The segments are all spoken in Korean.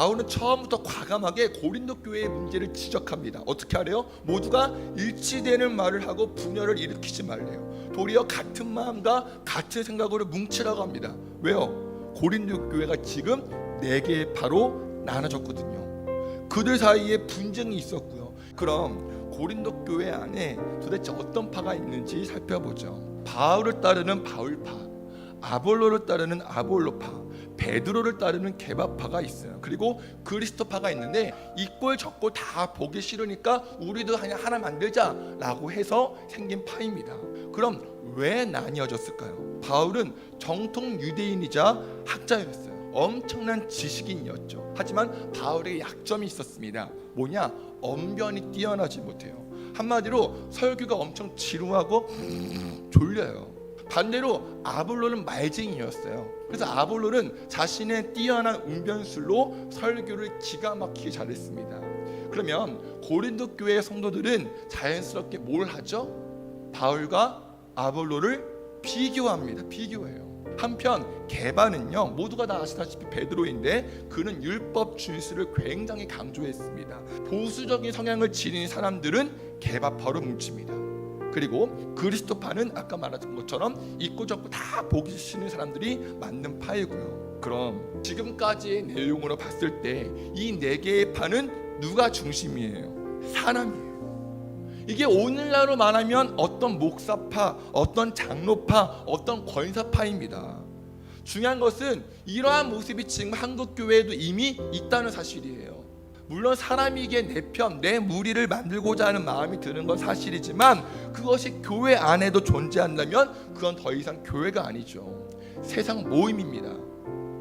바울은 처음부터 과감하게 고린도 교회의 문제를 지적합니다. 어떻게 하래요? 모두가 일치되는 말을 하고 분열을 일으키지 말래요. 도리어 같은 마음과 같은 생각으로 뭉치라고 합니다. 왜요? 고린도 교회가 지금 4개의 파로 나눠졌거든요. 그들 사이에 분쟁이 있었고요. 그럼 고린도 교회 안에 도대체 어떤 파가 있는지 살펴보죠. 바울을 따르는 바울파, 아볼로를 따르는 아볼로파, 베드로를 따르는 게바파가 있어요. 그리고 그리스도파가 있는데 이 꼴 저 꼴 다 보기 싫으니까 우리도 하나 만들자라고 해서 생긴 파입니다. 그럼 왜 나뉘어졌을까요? 바울은 정통 유대인이자 학자였어요. 엄청난 지식인이었죠. 하지만 바울의 약점이 있었습니다. 뭐냐? 언변이 뛰어나지 못해요. 한마디로 설교가 엄청 지루하고 졸려요. 반대로 아볼로는 말쟁이였어요. 그래서 아볼로는 자신의 뛰어난 웅변술로 설교를 기가 막히게 잘했습니다. 그러면 고린도 교회의 성도들은 자연스럽게 뭘 하죠? 바울과 아볼로를 비교합니다. 비교해요. 한편 게바는요, 모두가 다 아시다시피 베드로인데 그는 율법 준수를 굉장히 강조했습니다. 보수적인 성향을 지닌 사람들은 게바파로 뭉칩니다. 그리고 그리스도파는 아까 말했던 것처럼 있고 적고 다 보기 싫은 사람들이 맞는 파이고요. 그럼 지금까지의 내용으로 봤을 때 이 4개의 파는 누가 중심이에요? 사람이에요. 이게 오늘날로 말하면 어떤 목사파, 어떤 장로파, 어떤 권사파입니다. 중요한 것은 이러한 모습이 지금 한국교회에도 이미 있다는 사실이에요. 물론 사람이기에 내 편, 내 무리를 만들고자 하는 마음이 드는 건 사실이지만 그것이 교회 안에도 존재한다면 그건 더 이상 교회가 아니죠. 세상 모임입니다.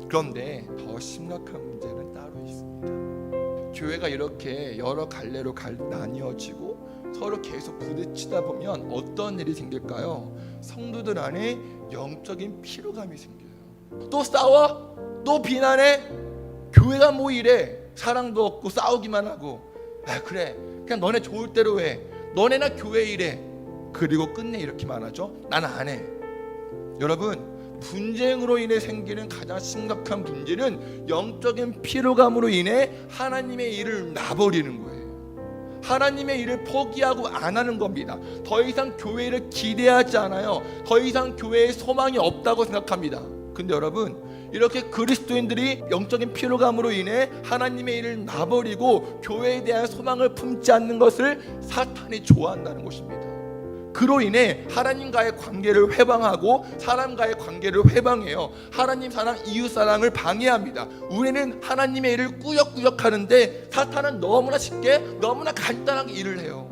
그런데 더 심각한 문제는 따로 있습니다. 교회가 이렇게 여러 갈래로 나뉘어지고 서로 계속 부딪히다 보면 어떤 일이 생길까요? 성도들 안에 영적인 피로감이 생겨요. 또 싸워? 또 비난해? 교회가 뭐 이래? 사랑도 없고 싸우기만 하고, 그래 그냥 너네 좋을 대로 해, 너네나 교회 이래. 그리고 끝내 이렇게 말하죠. 나는 안 해. 여러분, 분쟁으로 인해 생기는 가장 심각한 문제는 영적인 피로감으로 인해 하나님의 일을 놔버리는 거예요. 하나님의 일을 포기하고 안 하는 겁니다. 더 이상 교회를 기대하지 않아요. 더 이상 교회에 소망이 없다고 생각합니다. 근데 여러분, 이렇게 그리스도인들이 영적인 피로감으로 인해 하나님의 일을 놔버리고 교회에 대한 소망을 품지 않는 것을 사탄이 좋아한다는 것입니다. 그로 인해 하나님과의 관계를 회방하고 사람과의 관계를 회방해요. 하나님 사랑, 이웃 사랑을 방해합니다. 우리는 하나님의 일을 꾸역꾸역 하는데 사탄은 너무나 쉽게, 너무나 간단하게 일을 해요.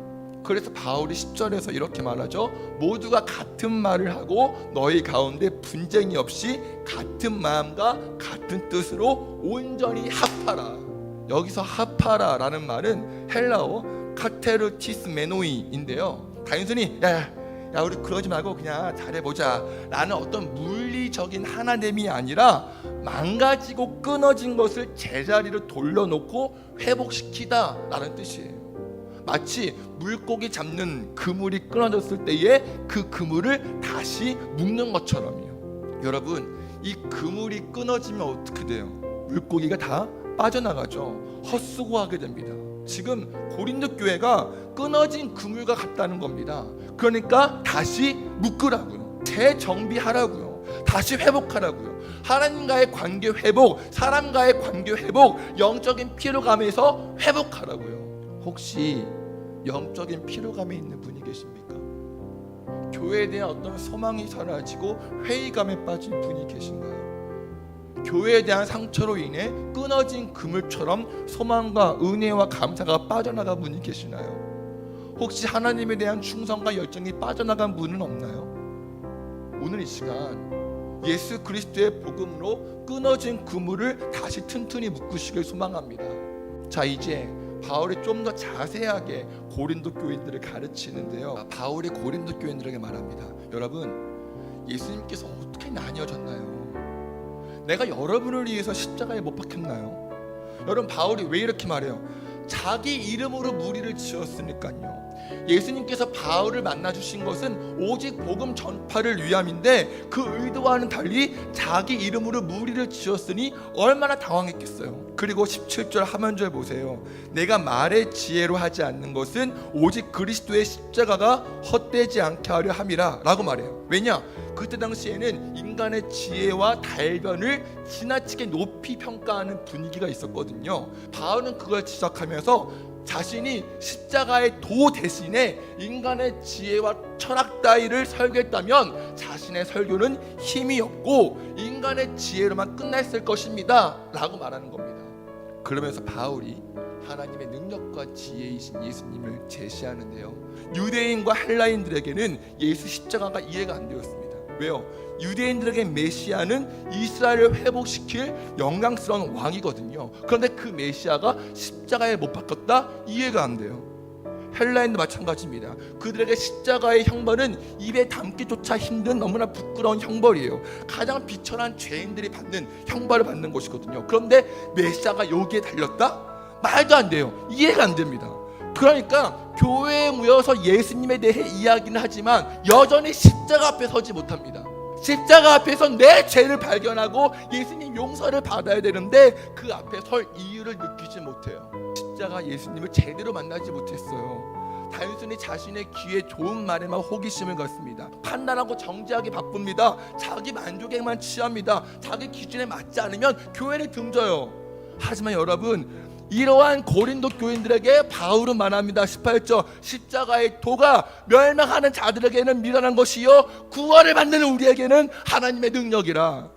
그래서 바울이 10절에서 이렇게 말하죠. 모두가 같은 말을 하고 너희 가운데 분쟁이 없이 같은 마음과 같은 뜻으로 온전히 합하라. 여기서 합하라라는 말은 헬라어 카테르티스메노이인데요. 단순히 야 우리 그러지 말고 그냥 잘해보자 라는 어떤 물리적인 하나됨이 아니라 망가지고 끊어진 것을 제자리로 돌려놓고 회복시키다 라는 뜻이에요. 마치 물고기 잡는 그물이 끊어졌을 때에 그 그물을 다시 묶는 것처럼요. 여러분, 이 그물이 끊어지면 어떻게 돼요? 물고기가 다 빠져나가죠. 헛수고하게 됩니다. 지금 고린도 교회가 끊어진 그물과 같다는 겁니다. 그러니까 다시 묶으라고요. 재정비하라고요. 다시 회복하라고요. 하나님과의 관계 회복, 사람과의 관계 회복, 영적인 피로감에서 회복하라고요. 혹시 영적인 피로감에 있는 분이 계십니까? 교회에 대한 어떤 소망이 사라지고 회의감에 빠진 분이 계신가요? 교회에 대한 상처로 인해 끊어진 그물처럼 소망과 은혜와 감사가 빠져나간 분이 계시나요? 혹시 하나님에 대한 충성과 열정이 빠져나간 분은 없나요? 오늘 이 시간 예수 그리스도의 복음으로 끊어진 그물을 다시 튼튼히 묶으시길 소망합니다. 자, 이제 바울이 좀 더 자세하게 고린도 교인들을 가르치는데요. 바울이 고린도 교인들에게 말합니다. 여러분, 예수님께서 어떻게 나뉘어졌나요? 내가 여러분을 위해서 십자가에 못 박혔나요? 여러분, 바울이 왜 이렇게 말해요? 자기 이름으로 무리를 지었으니까요. 예수님께서 바울을 만나 주신 것은 오직 복음 전파를 위함인데 그 의도와는 달리 자기 이름으로 무리를 지었으니 얼마나 당황했겠어요. 그리고 17절 하반절 보세요. 내가 말의 지혜로 하지 않는 것은 오직 그리스도의 십자가가 헛되지 않게 하려 함이라 라고 말해요. 왜냐? 그때 당시에는 인간의 지혜와 달변을 지나치게 높이 평가하는 분위기가 있었거든요. 바울은 그걸 지적하면서 자신이 십자가의 도 대신에 인간의 지혜와 철학 따위를 설교했다면 자신의 설교는 힘이 없고 인간의 지혜로만 끝났을 것입니다 라고 말하는 겁니다. 그러면서 바울이 하나님의 능력과 지혜이신 예수님을 제시하는데요, 유대인과 헬라인들에게는 예수 십자가가 이해가 안 되었습니다. 왜요? 유대인들에게 메시아는 이스라엘을 회복시킬 영광스러운 왕이거든요. 그런데 그 메시아가 십자가에 못 박혔다? 이해가 안 돼요. 헬라인도 마찬가지입니다. 그들에게 십자가의 형벌은 입에 담기조차 힘든 너무나 부끄러운 형벌이에요. 가장 비천한 죄인들이 받는 형벌을 받는 것이거든요. 그런데 메시아가 여기에 달렸다? 말도 안 돼요. 이해가 안 됩니다. 그러니까 교회에 모여서 예수님에 대해 이야기는 하지만 여전히 십자가 앞에 서지 못합니다. 십자가 앞에서 내 죄를 발견하고 예수님 용서를 받아야 되는데 그 앞에 설 이유를 느끼지 못해요. 십자가 예수님을 제대로 만나지 못했어요. 단순히 자신의 귀에 좋은 말에만 호기심을 갖습니다. 판단하고 정지하기 바쁩니다. 자기 만족에만 취합니다. 자기 기준에 맞지 않으면 교회를 등져요. 하지만 여러분, 이러한 고린도 교인들에게 바울은 말합니다. 18절, 십자가의 도가 멸망하는 자들에게는 미련한 것이요 구원을 받는 우리에게는 하나님의 능력이라.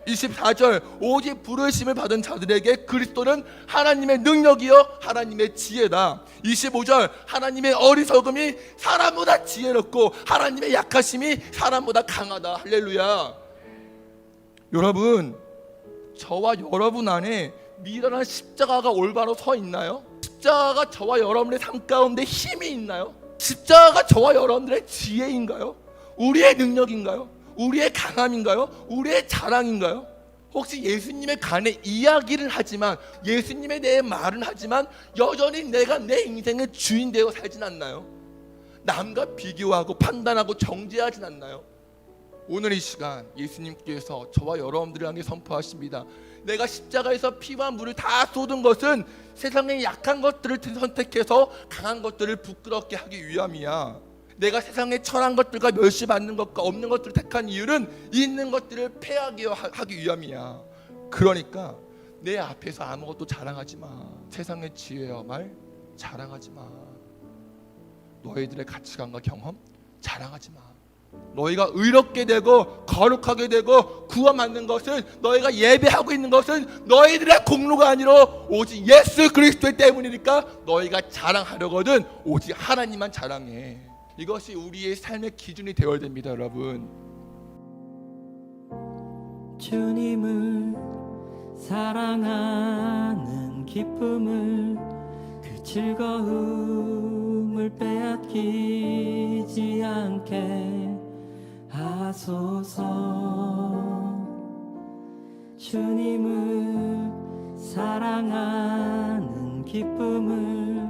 24절, 오직 부르심을 받은 자들에게 그리스도는 하나님의 능력이요 하나님의 지혜다. 25절, 하나님의 어리석음이 사람보다 지혜롭고 하나님의 약하심이 사람보다 강하다. 할렐루야. 여러분, 저와 여러분 안에 미련한 십자가가 올바로 서 있나요? 십자가가 저와 여러분의 삶 가운데 힘이 있나요? 십자가가 저와 여러분들의 지혜인가요? 우리의 능력인가요? 우리의 강함인가요? 우리의 자랑인가요? 혹시 예수님에 관해 이야기를 하지만, 예수님에 대해 말은 하지만 여전히 내가 내 인생의 주인 되어 살진 않나요? 남과 비교하고 판단하고 정죄하진 않나요? 오늘 이 시간 예수님께서 저와 여러분들을 향해 선포하십니다. 내가 십자가에서 피와 물을 다 쏟은 것은 세상의 약한 것들을 선택해서 강한 것들을 부끄럽게 하기 위함이야. 내가 세상의 천한 것들과 멸시받는 것과 없는 것들을 택한 이유는 있는 것들을 패하게 하기 위함이야. 그러니까 내 앞에서 아무것도 자랑하지 마. 세상의 지혜와 말 자랑하지 마. 너희들의 가치관과 경험 자랑하지 마. 너희가 의롭게 되고 거룩하게 되고 구원받는 것은, 너희가 예배하고 있는 것은 너희들의 공로가 아니라 오직 예수 그리스도 때문이니까 너희가 자랑하려거든 오직 하나님만 자랑해. 이것이 우리의 삶의 기준이 되어야 됩니다, 여러분. 주님을 사랑하는 기쁨을, 그 즐거움을 빼앗기지 않게 하소서. 주님을 사랑하는 기쁨을,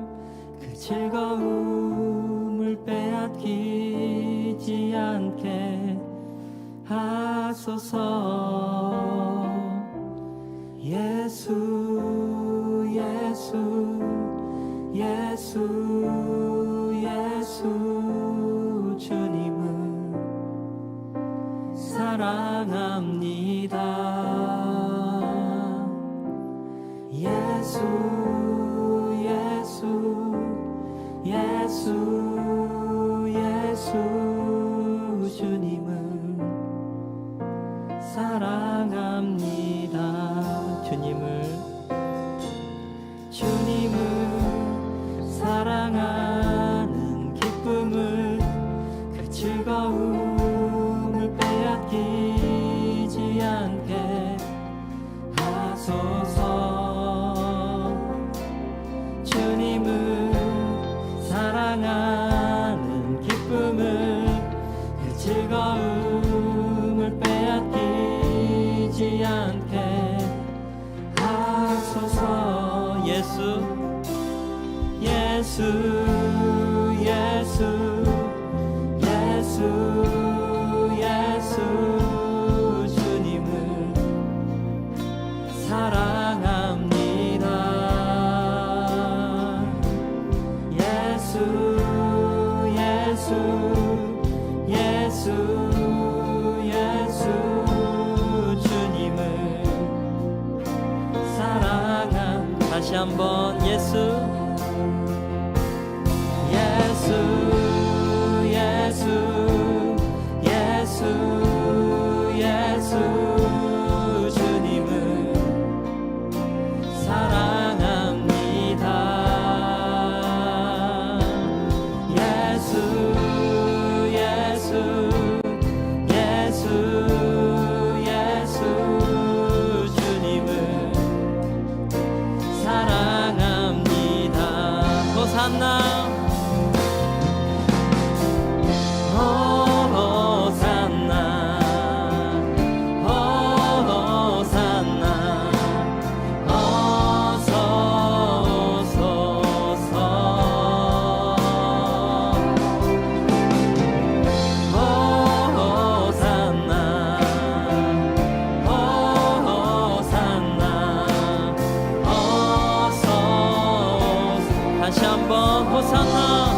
그 즐거움을 빼앗기지 않게 하소서. 예수 예수 예수 예수 주님을 사랑합니다. 예수 예수 예수 예수 주님을 사랑합니다. 주님을 사랑하는 기쁨을, 그 즐거움을 빼앗기지 않게 하소서. 주님을 사랑하는 기쁨을, 그 즐거움을 빼앗기지 않게 하소서. 예수 예수 예수 예수 주님을 사랑합니다. 예수 주님을 다시 한번 예수 주님을 사랑합니다. 예수 주님을 사랑합니다. 호산나 다시 한번 호산나